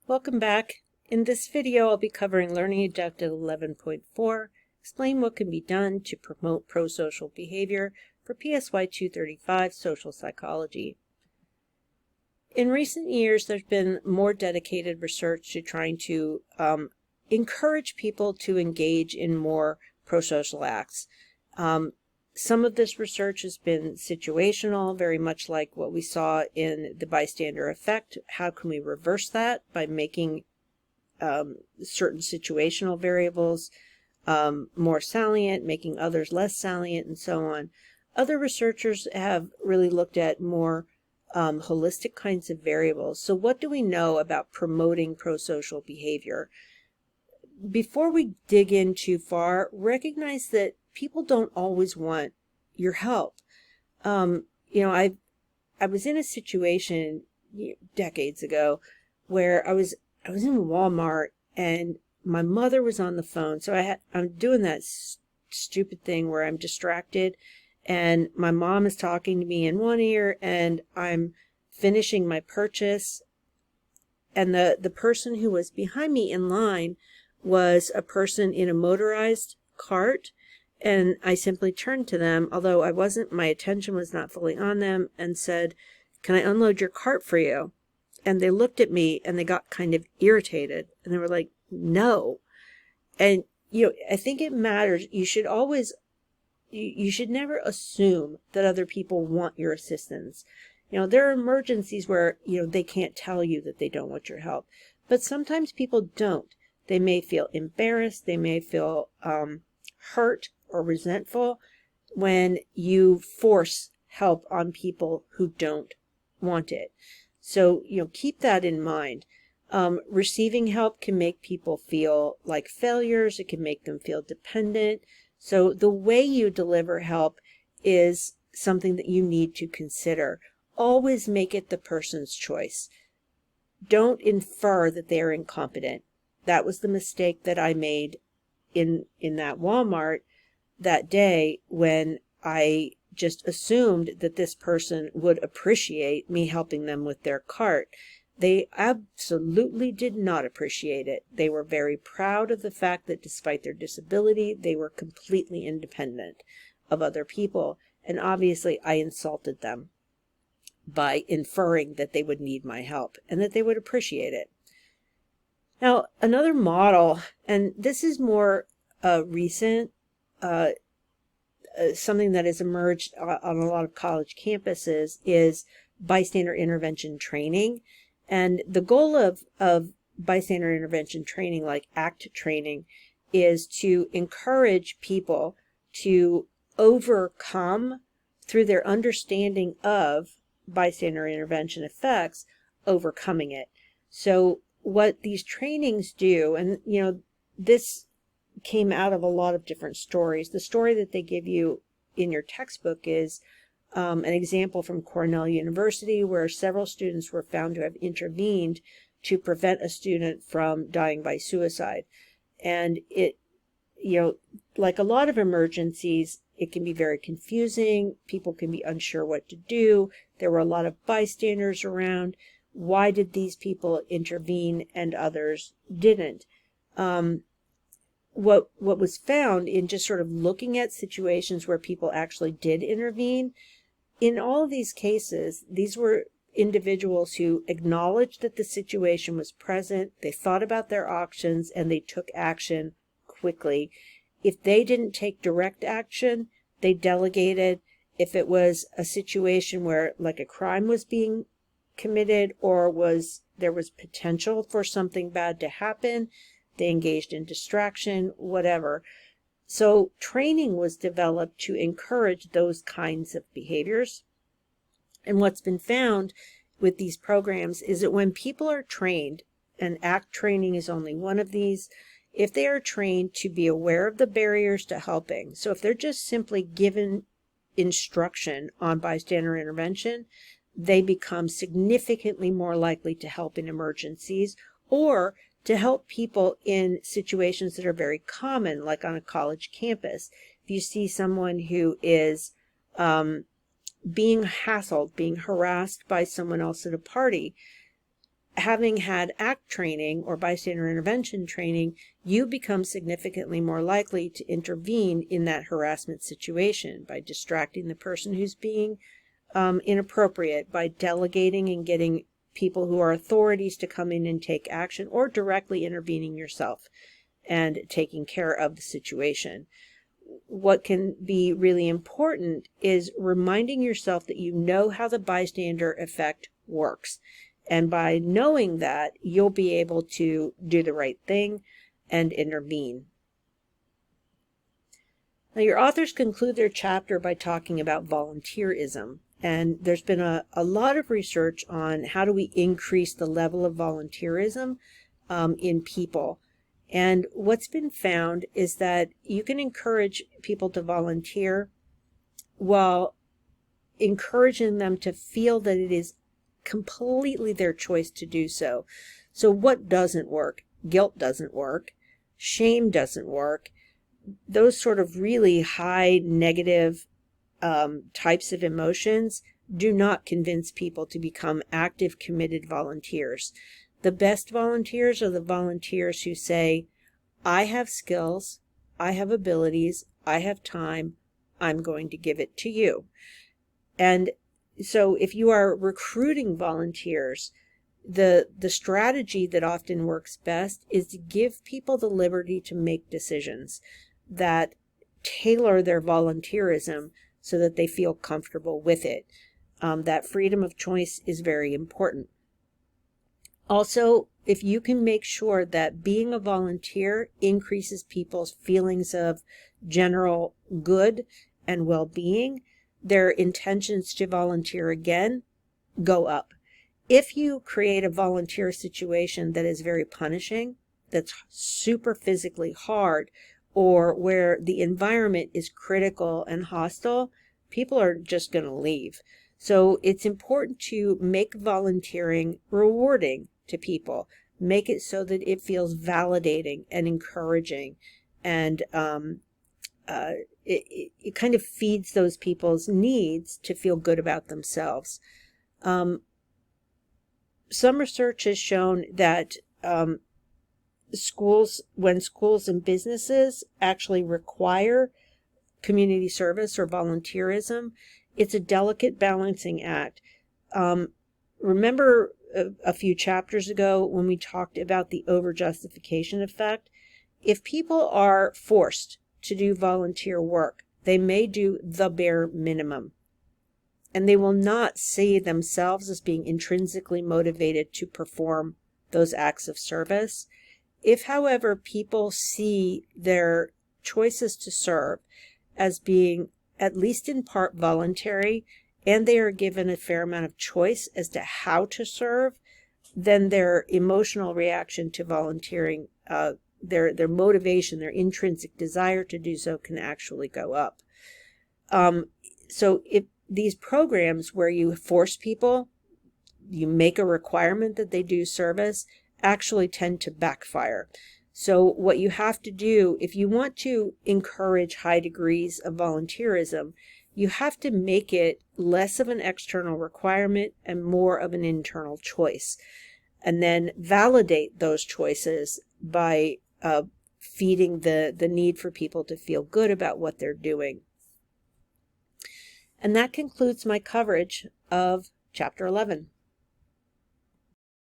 Welcome back. In this video, I'll be covering Learning Objective 11.4, explain what can be done to promote prosocial behavior for PSY 235 Social Psychology. In recent years, there's been more dedicated research to trying to encourage people to engage in more prosocial acts. Some of this research has been situational, very much like what we saw in the bystander effect. How can we reverse that by making certain situational variables more salient, making others less salient, and so on. Other researchers have really looked at more holistic kinds of variables. So what do we know about promoting prosocial behavior? Before we dig in too far, recognize that people don't always want your help. I was in a situation decades ago where I was in Walmart and my mother was on the phone. So I'm doing that stupid thing where I'm distracted and my mom is talking to me in one ear and I'm finishing my purchase. And the person who was behind me in line was a person in a motorized cart. And I simply turned to them, although my attention was not fully on them, and said, "Can I unload your cart for you?" And they looked at me and they got kind of irritated and they were like, "No." And, I think it matters. You should never assume that other people want your assistance. There are emergencies where, they can't tell you that they don't want your help, but sometimes people don't. They may feel embarrassed. They may feel hurt or resentful when you force help on people who don't want it. So, keep that in mind. Receiving help can make people feel like failures. It can make them feel dependent. So the way you deliver help is something that you need to consider. Always make it the person's choice. Don't infer that they're incompetent. That was the mistake that I made in that Walmart that day when I just assumed that this person would appreciate me helping them with their cart. They absolutely did not appreciate it. They were very proud of the fact that despite their disability, they were completely independent of other people. And obviously, I insulted them by inferring that they would need my help and that they would appreciate it. Now, another model, and this is more recent, something that has emerged on a lot of college campuses is bystander intervention training. And the goal of bystander intervention training, like ACT training, is to encourage people to overcome, through their understanding of bystander intervention effects, overcoming it. So what these trainings do, and this came out of a lot of different stories. The story that they give you in your textbook is an example from Cornell University where several students were found to have intervened to prevent a student from dying by suicide. And it, like a lot of emergencies, it can be very confusing. People can be unsure what to do. There were a lot of bystanders around. Why did these people intervene and others didn't? What was found in just sort of looking at situations where people actually did intervene, in all of these cases, these were individuals who acknowledged that the situation was present, they thought about their options, and they took action quickly. If they didn't take direct action, they delegated. If it was a situation where, like, a crime was being committed or there was potential for something bad to happen, they engaged in distraction, whatever. So training was developed to encourage those kinds of behaviors. And what's been found with these programs is that when people are trained, and ACT training is only one of these, if they are trained to be aware of the barriers to helping, so if they're just simply given instruction on bystander intervention, they become significantly more likely to help in emergencies or to help people in situations that are very common, like on a college campus. If you see someone who is being hassled, being harassed by someone else at a party, having had ACT training or bystander intervention training, you become significantly more likely to intervene in that harassment situation by distracting the person who's being inappropriate, by delegating and getting people who are authorities to come in and take action, or directly intervening yourself and taking care of the situation. What can be really important is reminding yourself that you know how the bystander effect works. And by knowing that, you'll be able to do the right thing and intervene. Now, your authors conclude their chapter by talking about volunteerism. And there's been a lot of research on how do we increase the level of volunteerism in people. And what's been found is that you can encourage people to volunteer while encouraging them to feel that it is completely their choice to do so. So what doesn't work? Guilt doesn't work. Shame doesn't work. Those sort of really high negative types of emotions do not convince people to become active, committed volunteers. The best volunteers are the volunteers who say, I have skills, I have abilities, I have time, I'm going to give it to you. And so if you are recruiting volunteers, the strategy that often works best is to give people the liberty to make decisions that tailor their volunteerism so that they feel comfortable with it. That freedom of choice is very important. Also, if you can make sure that being a volunteer increases people's feelings of general good and well-being, their intentions to volunteer again go up. If you create a volunteer situation that is very punishing, that's super physically hard, or where the environment is critical and hostile, people are just going to leave. So it's important to make volunteering rewarding to people. Make it so that it feels validating and encouraging, and it kind of feeds those people's needs to feel good about themselves. Some research has shown that when schools and businesses actually require community service or volunteerism, it's a delicate balancing act. Remember a few chapters ago when we talked about the over-justification effect? If people are forced to do volunteer work, they may do the bare minimum, and they will not see themselves as being intrinsically motivated to perform those acts of service. If, however, people see their choices to serve as being at least in part voluntary, and they are given a fair amount of choice as to how to serve, then their emotional reaction to volunteering, their motivation, their intrinsic desire to do so can actually go up. So if these programs where you force people, you make a requirement that they do service, actually tend to backfire. So what you have to do, if you want to encourage high degrees of volunteerism, you have to make it less of an external requirement and more of an internal choice. And then validate those choices by feeding the need for people to feel good about what they're doing. And that concludes my coverage of Chapter 11.